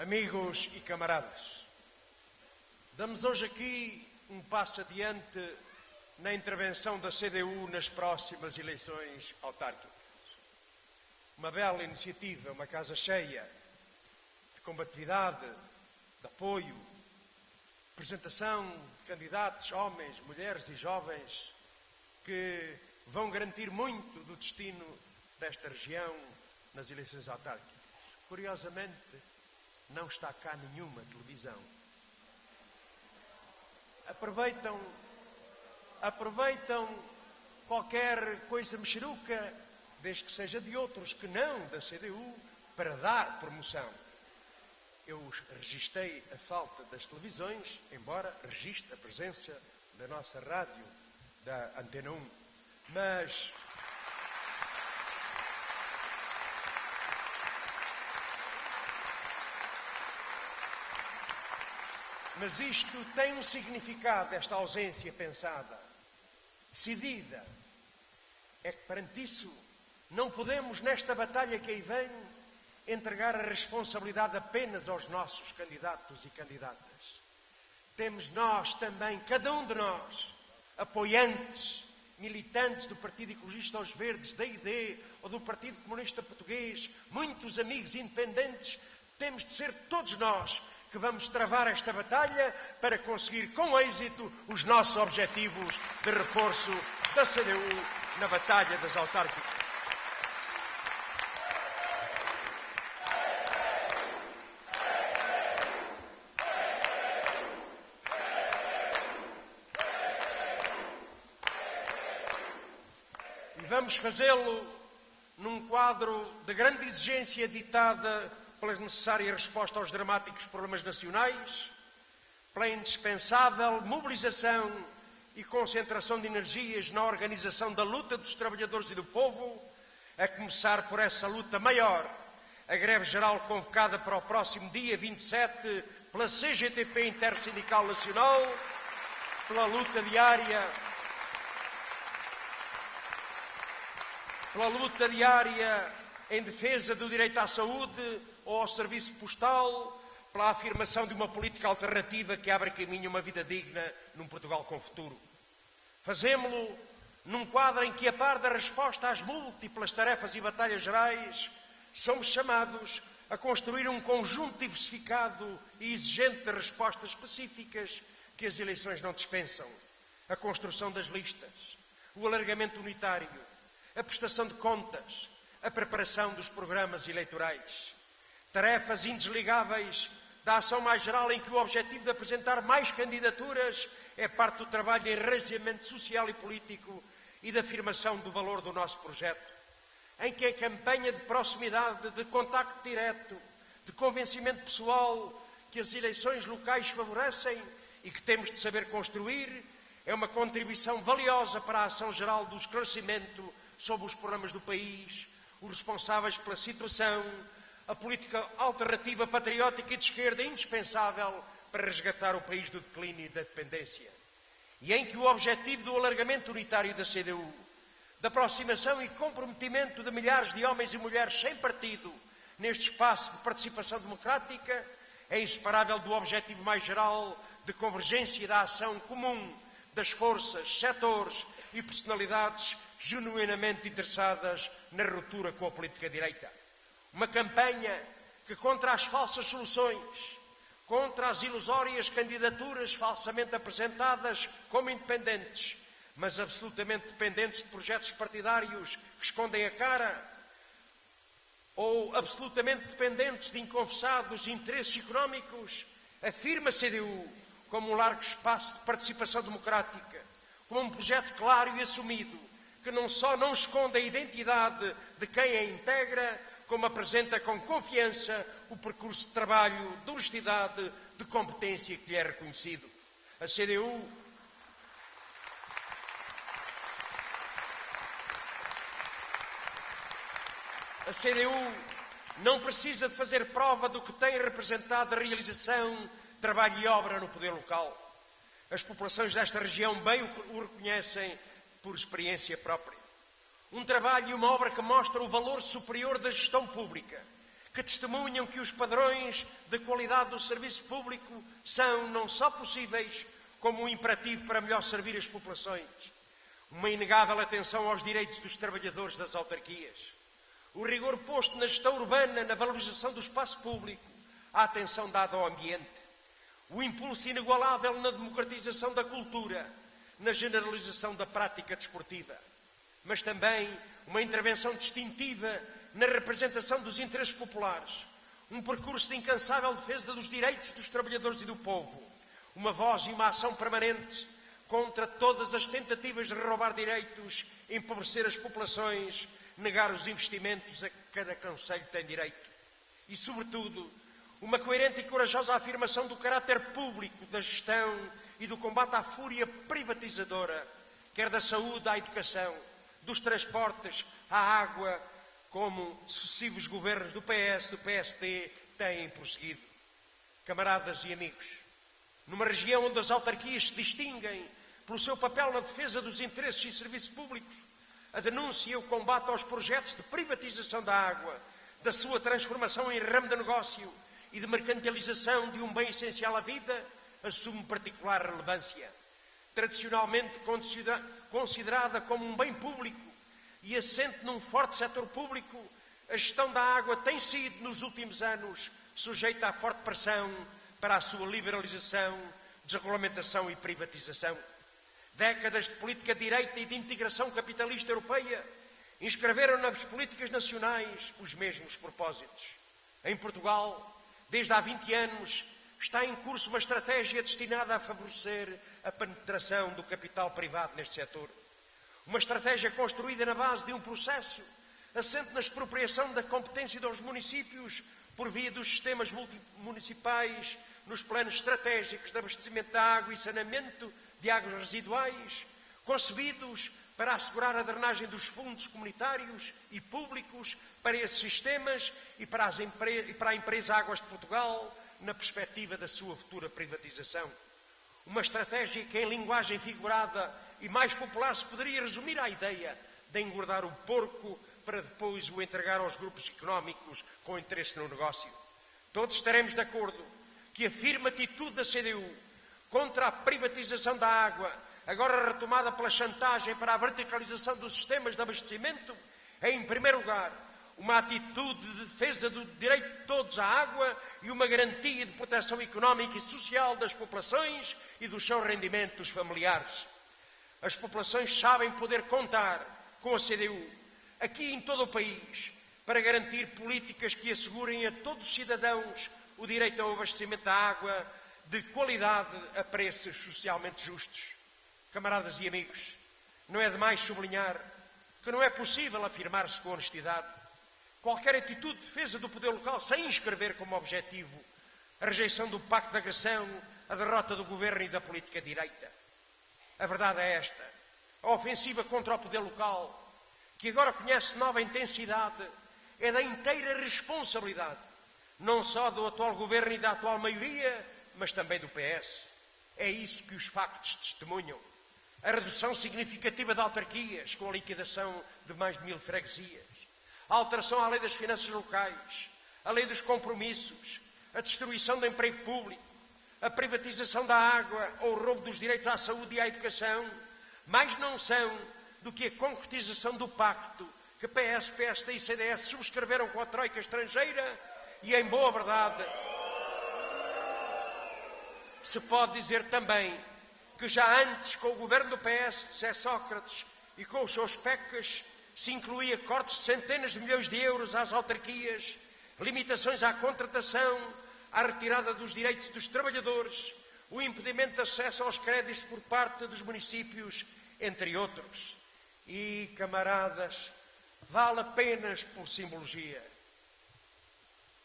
Amigos e camaradas, damos hoje aqui um passo adiante na intervenção da CDU nas próximas eleições autárquicas. Uma bela iniciativa, uma casa cheia de combatividade, de apoio, apresentação de candidatos, homens, mulheres e jovens que vão garantir muito do destino desta região nas eleições autárquicas. Curiosamente, não está cá nenhuma televisão. Aproveitam qualquer coisa mexeruca, desde que seja de outros que não da CDU, para dar promoção. Eu registrei a falta das televisões, embora registre a presença da nossa rádio, da Antena 1. Mas isto tem um significado, esta ausência pensada, decidida. É que perante isso não podemos, nesta batalha que aí vem, entregar a responsabilidade apenas aos nossos candidatos e candidatas. Temos nós também, cada um de nós, apoiantes, militantes do Partido Ecologista aos Verdes, da ID ou do Partido Comunista Português, muitos amigos independentes, temos de ser todos nós que vamos travar esta batalha para conseguir com êxito os nossos objetivos de reforço da CDU na batalha das autárquicas. E vamos fazê-lo num quadro de grande exigência ditada pela necessária resposta aos dramáticos problemas nacionais, pela indispensável mobilização e concentração de energias na organização da luta dos trabalhadores e do povo, a começar por essa luta maior, a greve geral convocada para o próximo dia 27 pela CGTP Intersindical Nacional, pela luta diária em defesa do direito à saúde ou ao serviço postal, pela afirmação de uma política alternativa que abra caminho a uma vida digna num Portugal com futuro. Fazemo-lo num quadro em que, a par da resposta às múltiplas tarefas e batalhas gerais, somos chamados a construir um conjunto diversificado e exigente de respostas específicas que as eleições não dispensam. A construção das listas, o alargamento unitário, a prestação de contas, a preparação dos programas eleitorais. Tarefas indesligáveis da ação mais geral em que o objetivo de apresentar mais candidaturas é parte do trabalho de enraizamento social e político e de afirmação do valor do nosso projeto, em que a campanha de proximidade, de contacto direto, de convencimento pessoal que as eleições locais favorecem e que temos de saber construir, é uma contribuição valiosa para a ação geral do esclarecimento sobre os problemas do país, os responsáveis pela situação, a política alternativa, patriótica e de esquerda indispensável para resgatar o país do declínio e da dependência. E em que o objetivo do alargamento unitário da CDU, da aproximação e comprometimento de milhares de homens e mulheres sem partido neste espaço de participação democrática é inseparável do objetivo mais geral de convergência da ação comum das forças, setores e personalidades genuinamente interessadas na ruptura com a política direita. Uma campanha que, contra as falsas soluções, contra as ilusórias candidaturas falsamente apresentadas como independentes, mas absolutamente dependentes de projetos partidários que escondem a cara, ou absolutamente dependentes de inconfessados interesses económicos, afirma a CDU como um largo espaço de participação democrática, como um projeto claro e assumido, que não só não esconde a identidade de quem a integra, como apresenta com confiança o percurso de trabalho, de honestidade, de competência que lhe é reconhecido. A CDU não precisa de fazer prova do que tem representado a realização, trabalho e obra no poder local. As populações desta região bem o reconhecem por experiência própria. Um trabalho e uma obra que mostram o valor superior da gestão pública, que testemunham que os padrões de qualidade do serviço público são não só possíveis, como um imperativo para melhor servir as populações. Uma inegável atenção aos direitos dos trabalhadores das autarquias. O rigor posto na gestão urbana, na valorização do espaço público, a atenção dada ao ambiente. O impulso inigualável na democratização da cultura, na generalização da prática desportiva. Mas também uma intervenção distintiva na representação dos interesses populares. Um percurso de incansável defesa dos direitos dos trabalhadores e do povo. Uma voz e uma ação permanente contra todas as tentativas de roubar direitos, empobrecer as populações, negar os investimentos a que cada concelho tem direito. E, sobretudo, uma coerente e corajosa afirmação do caráter público da gestão e do combate à fúria privatizadora, quer da saúde à educação, dos transportes à água, como sucessivos governos do PS, do PSD, têm prosseguido. Camaradas e amigos, numa região onde as autarquias se distinguem pelo seu papel na defesa dos interesses e serviços públicos, a denúncia e o combate aos projetos de privatização da água, da sua transformação em ramo de negócio e de mercantilização de um bem essencial à vida, assume particular relevância. Tradicionalmente considerada como um bem público e assente num forte setor público, a gestão da água tem sido, nos últimos anos, sujeita a forte pressão para a sua liberalização, desregulamentação e privatização. Décadas de política de direita e de integração capitalista europeia inscreveram nas políticas nacionais os mesmos propósitos. Em Portugal, desde há 20 anos, está em curso uma estratégia destinada a favorecer a penetração do capital privado neste setor. Uma estratégia construída na base de um processo assente na expropriação da competência dos municípios por via dos sistemas municipais, nos planos estratégicos de abastecimento de água e saneamento de águas residuais, concebidos para assegurar a drenagem dos fundos comunitários e públicos para esses sistemas e para a empresa Águas de Portugal, na perspectiva da sua futura privatização. Uma estratégia que, em linguagem figurada e mais popular, se poderia resumir à ideia de engordar o porco para depois o entregar aos grupos económicos com interesse no negócio. Todos estaremos de acordo que a firme atitude da CDU contra a privatização da água, agora retomada pela chantagem para a verticalização dos sistemas de abastecimento, é, em primeiro lugar, uma atitude de defesa do direito de todos à água e uma garantia de proteção económica e social das populações e dos seus rendimentos familiares. As populações sabem poder contar com a CDU, aqui em todo o país, para garantir políticas que assegurem a todos os cidadãos o direito ao abastecimento da água de qualidade a preços socialmente justos. Camaradas e amigos, não é demais sublinhar que não é possível afirmar-se com honestidade qualquer atitude de defesa do poder local sem inscrever como objetivo a rejeição do pacto de agressão, a derrota do governo e da política direita. A verdade é esta: a ofensiva contra o poder local, que agora conhece nova intensidade, é da inteira responsabilidade, não só do atual governo e da atual maioria, mas também do PS. É isso que os factos testemunham. A redução significativa de autarquias, com a liquidação de mais de 1000 freguesias, a alteração à lei das finanças locais, a lei dos compromissos, a destruição do emprego público, a privatização da água ou o roubo dos direitos à saúde e à educação, mais não são do que a concretização do pacto que PS, PSD e CDS subscreveram com a troika estrangeira e, em boa verdade, se pode dizer também que já antes, com o governo do PS, de José Sócrates, e com os seus PECs, se incluía cortes de centenas de milhões de euros às autarquias, limitações à contratação, à retirada dos direitos dos trabalhadores, o impedimento de acesso aos créditos por parte dos municípios, entre outros. E, camaradas, vale apenas por simbologia.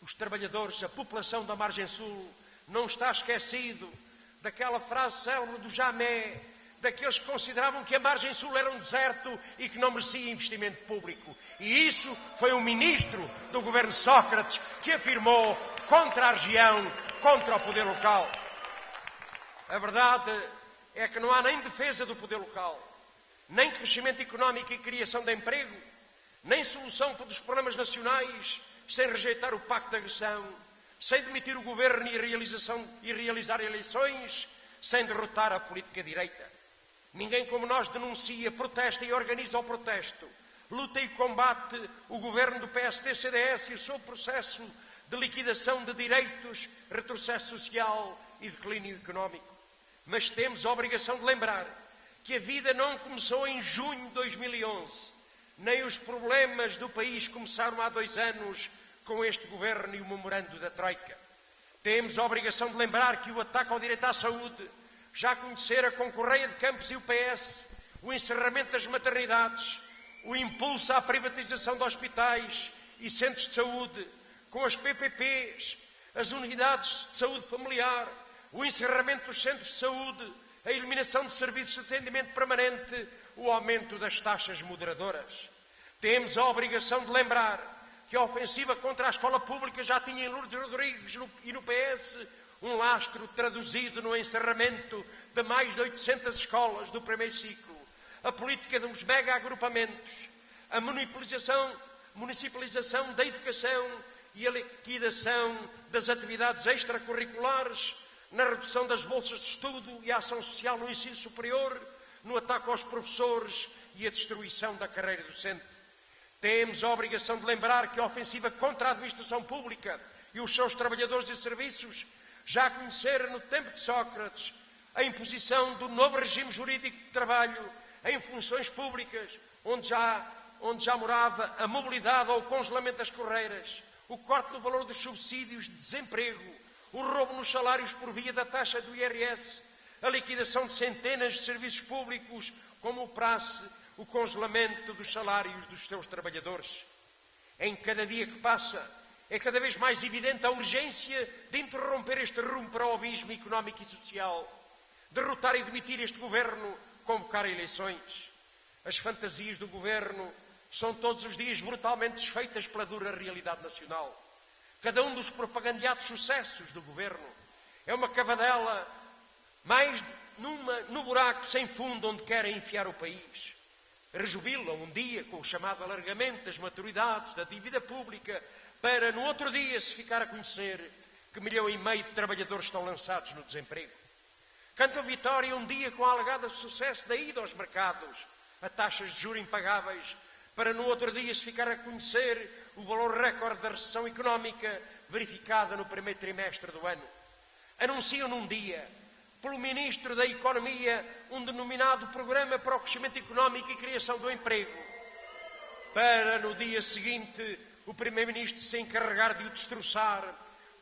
Os trabalhadores, a população da margem sul, não está esquecido daquela frase célebre do Jamé, daqueles que consideravam que a margem sul era um deserto e que não merecia investimento público. E isso foi um ministro do governo Sócrates que afirmou contra a região, contra o poder local. A verdade é que não há nem defesa do poder local, nem crescimento económico e criação de emprego, nem solução dos problemas nacionais, sem rejeitar o pacto de agressão, sem demitir o governo e realizar eleições, sem derrotar a política direita. Ninguém como nós denuncia, protesta e organiza o protesto, luta e combate o governo do PSD-CDS e o seu processo de liquidação de direitos, retrocesso social e declínio económico. Mas temos a obrigação de lembrar que a vida não começou em junho de 2011, nem os problemas do país começaram há 2 anos com este governo e o memorando da Troika. Temos a obrigação de lembrar que o ataque ao direito à saúde já conhecera com Correia de Campos e o PS o encerramento das maternidades, o impulso à privatização de hospitais e centros de saúde, com as PPPs, as unidades de saúde familiar, o encerramento dos centros de saúde, a eliminação de serviços de atendimento permanente, o aumento das taxas moderadoras. Temos a obrigação de lembrar que a ofensiva contra a escola pública já tinha em Lourdes Rodrigues e no PS um lastro traduzido no encerramento de mais de 800 escolas do primeiro ciclo, a política dos mega-agrupamentos, a municipalização da educação e a liquidação das atividades extracurriculares, na redução das bolsas de estudo e a ação social no ensino superior, no ataque aos professores e a destruição da carreira docente. Temos a obrigação de lembrar que a ofensiva contra a administração pública e os seus trabalhadores e serviços já conheceram no tempo de Sócrates a imposição do novo regime jurídico de trabalho em funções públicas, onde já morava a mobilidade ou o congelamento das carreiras, o corte do valor dos subsídios de desemprego, o roubo nos salários por via da taxa do IRS, a liquidação de centenas de serviços públicos, como o praxe, o congelamento dos salários dos seus trabalhadores. Em cada dia que passa, é cada vez mais evidente a urgência de interromper este rumo para o abismo económico e social, derrotar e demitir este governo, convocar eleições. As fantasias do governo são todos os dias brutalmente desfeitas pela dura realidade nacional. Cada um dos propagandeados sucessos do governo é uma cavadela mais no buraco sem fundo onde querem enfiar o país. Rejubilam um dia com o chamado alargamento das maturidades da dívida pública para, no outro dia, se ficar a conhecer que 1,5 milhão de trabalhadores estão lançados no desemprego. Cantam vitória um dia com a alegada sucesso da ida aos mercados a taxas de juros impagáveis para, no outro dia, se ficar a conhecer o valor recorde da recessão económica verificada no primeiro trimestre do ano. Anunciam num dia, pelo Ministro da Economia, um denominado Programa para o Crescimento Económico e Criação do Emprego, para, no dia seguinte, o Primeiro-Ministro se encarregar de o destroçar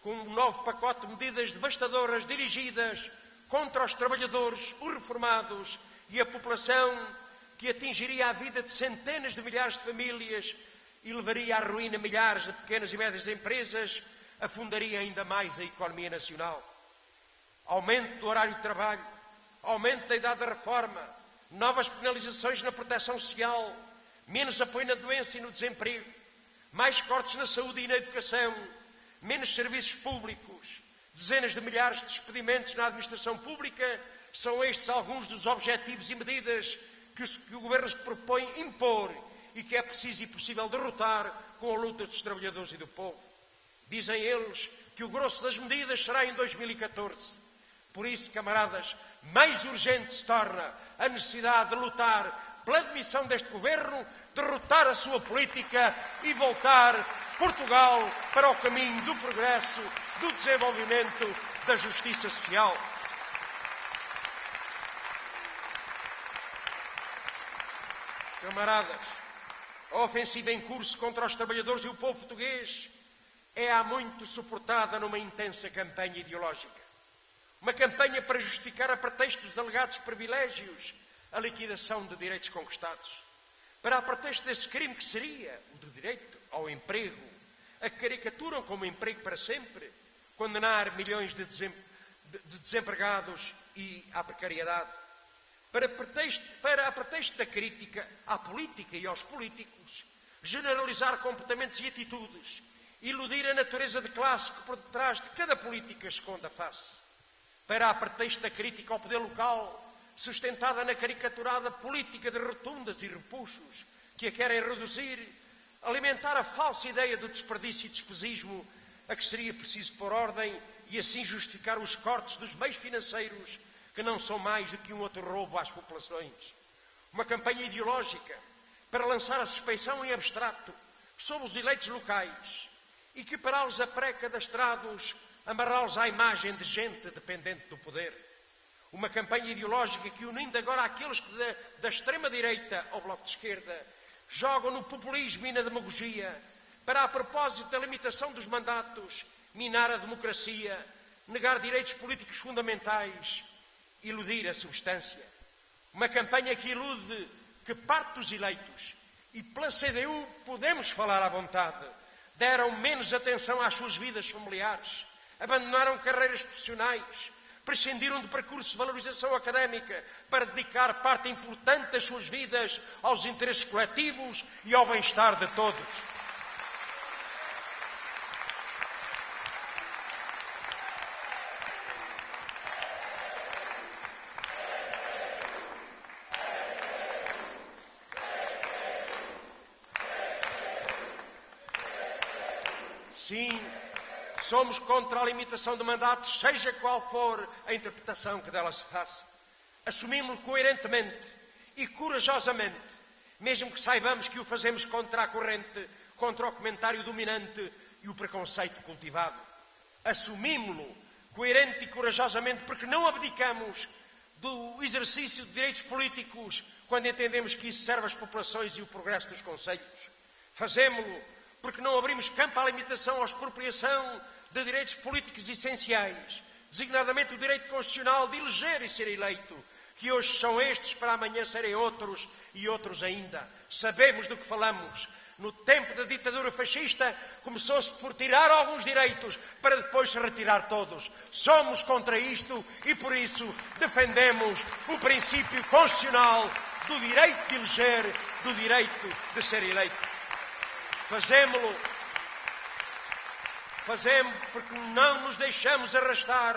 com um novo pacote de medidas devastadoras dirigidas contra os trabalhadores, os reformados e a população, que atingiria a vida de centenas de milhares de famílias e levaria à ruína milhares de pequenas e médias empresas, afundaria ainda mais a economia nacional. Aumento do horário de trabalho, aumento da idade da reforma, novas penalizações na proteção social, menos apoio na doença e no desemprego, mais cortes na saúde e na educação, menos serviços públicos, dezenas de milhares de despedimentos na administração pública, são estes alguns dos objetivos e medidas que o Governo se propõe impor e que é preciso e possível derrotar com a luta dos trabalhadores e do povo. Dizem eles que o grosso das medidas será em 2014. Por isso, camaradas, mais urgente se torna a necessidade de lutar pela demissão deste Governo, derrotar a sua política e voltar Portugal para o caminho do progresso, do desenvolvimento, da justiça social. Camaradas, a ofensiva em curso contra os trabalhadores e o povo português é há muito suportada numa intensa campanha ideológica. Uma campanha para justificar, a pretexto dos alegados privilégios, a liquidação de direitos conquistados. Para a pretexto desse crime que seria o do direito ao emprego, a que caricaturam como emprego para sempre, condenar milhões de desempregados e à precariedade. Para a pretexto da crítica à política e aos políticos, generalizar comportamentos e atitudes, iludir a natureza de classe que por detrás de cada política esconde a face. Para a pretexto da crítica ao poder local, sustentada na caricaturada política de rotundas e repuxos, que a querem reduzir alimentar a falsa ideia do desperdício e despesismo a que seria preciso pôr ordem e assim justificar os cortes dos meios financeiros que não são mais do que um outro roubo às populações. Uma campanha ideológica para lançar a suspeição em abstrato sobre os eleitos locais, equipará-los a pré-cadastrados, amarrá-los à imagem de gente dependente do poder. Uma campanha ideológica que, unindo agora aqueles que da extrema-direita ao bloco de esquerda, jogam no populismo e na demagogia, para, a propósito da limitação dos mandatos, minar a democracia, negar direitos políticos fundamentais, iludir a substância. Uma campanha que ilude que parte dos eleitos, e pela CDU podemos falar à vontade, deram menos atenção às suas vidas familiares, abandonaram carreiras profissionais, prescindiram de percursos de valorização académica para dedicar parte importante das suas vidas aos interesses coletivos e ao bem-estar de todos. Sim, somos contra a limitação de mandatos, seja qual for a interpretação que dela se faça. Assumimos-lo coerentemente e corajosamente, mesmo que saibamos que o fazemos contra a corrente, contra o comentário dominante e o preconceito cultivado. Assumimos-lo coerente e corajosamente porque não abdicamos do exercício de direitos políticos quando entendemos que isso serve às populações e o progresso dos concelhos. Fazemo-lo porque não abrimos campo à limitação à expropriação de direitos políticos essenciais, designadamente o direito constitucional de eleger e ser eleito, que hoje são estes para amanhã serem outros e outros ainda. Sabemos do que falamos. No tempo da ditadura fascista começou-se por tirar alguns direitos para depois se retirar todos. Somos contra isto e por isso defendemos o princípio constitucional do direito de eleger, do direito de ser eleito. Fazemo-lo porque não nos deixamos arrastar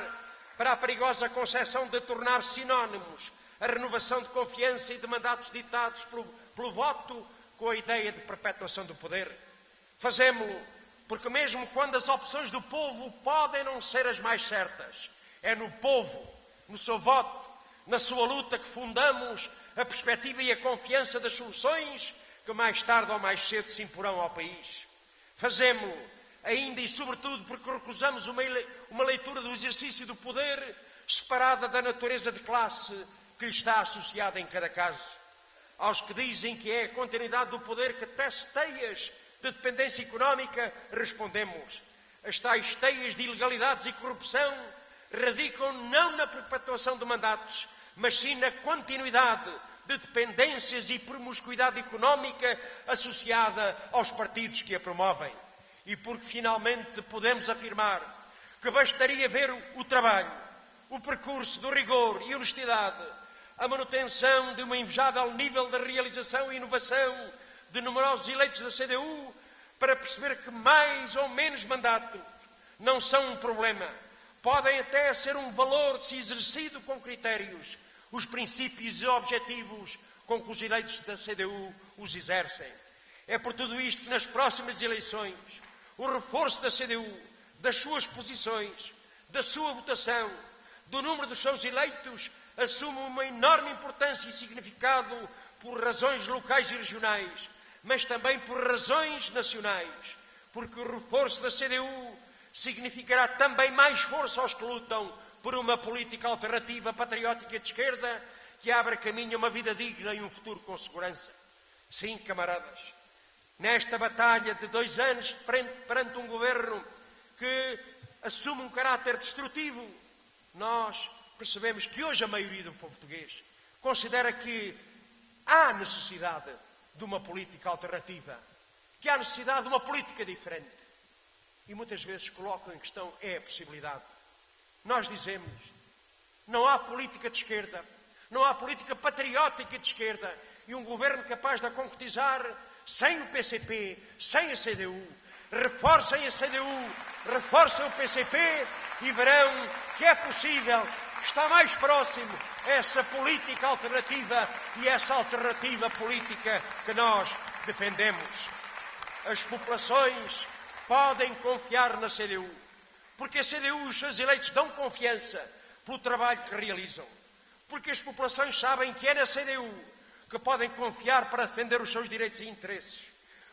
para a perigosa concepção de tornar sinónimos a renovação de confiança e de mandatos ditados pelo voto com a ideia de perpetuação do poder. Fazemo-lo porque mesmo quando as opções do povo podem não ser as mais certas, é no povo, no seu voto, na sua luta que fundamos a perspectiva e a confiança das soluções que mais tarde ou mais cedo se imporão ao país. Fazemo-lo ainda e sobretudo porque recusamos uma leitura do exercício do poder separada da natureza de classe que lhe está associada em cada caso. Aos que dizem que é a continuidade do poder que tece teias de dependência económica, respondemos: as tais teias de ilegalidades e corrupção radicam não na perpetuação de mandatos, mas sim na continuidade de dependências e promiscuidade económica associada aos partidos que a promovem. E porque finalmente podemos afirmar que bastaria ver o trabalho, o percurso do rigor e honestidade, a manutenção de um invejável nível de realização e inovação de numerosos eleitos da CDU para perceber que mais ou menos mandatos não são um problema. Podem até ser um valor se exercido com critérios, os princípios e objetivos com que os eleitos da CDU os exercem. É por tudo isto que nas próximas eleições o reforço da CDU, das suas posições, da sua votação, do número dos seus eleitos, assume uma enorme importância e significado por razões locais e regionais, mas também por razões nacionais, porque o reforço da CDU significará também mais força aos que lutam por uma política alternativa patriótica de esquerda que abra caminho a uma vida digna e um futuro com segurança. Sim, camaradas, nesta batalha de 2 anos perante um governo que assume um caráter destrutivo, nós percebemos que hoje a maioria do povo português considera que há necessidade de uma política alternativa, que há necessidade de uma política diferente. E muitas vezes colocam em questão a possibilidade. Nós dizemos, não há política de esquerda, não há política patriótica de esquerda e um governo capaz de a concretizar sem o PCP, sem a CDU. Reforcem a CDU, reforcem o PCP e verão que é possível, que está mais próximo essa política alternativa e essa alternativa política que nós defendemos. as populações podem confiar na CDU, porque a CDU e os seus eleitos dão confiança pelo trabalho que realizam, porque as populações sabem que é na CDU que podem confiar para defender os seus direitos e interesses,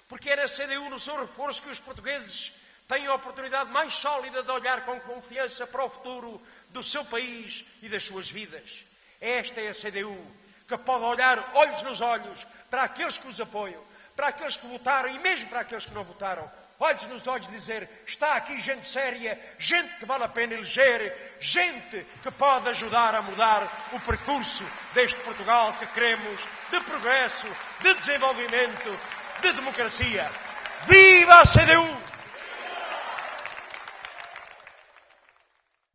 porque é na CDU, no seu reforço, que os portugueses têm a oportunidade mais sólida de olhar com confiança para o futuro do seu país e das suas vidas. Esta é a CDU que pode olhar olhos nos olhos para aqueles que os apoiam, para aqueles que votaram e mesmo para aqueles que não votaram. Olhos nos olhos e dizer: está aqui gente séria, gente que vale a pena eleger, gente que pode ajudar a mudar o percurso deste Portugal que queremos, de progresso, de desenvolvimento, de democracia. Viva a CDU!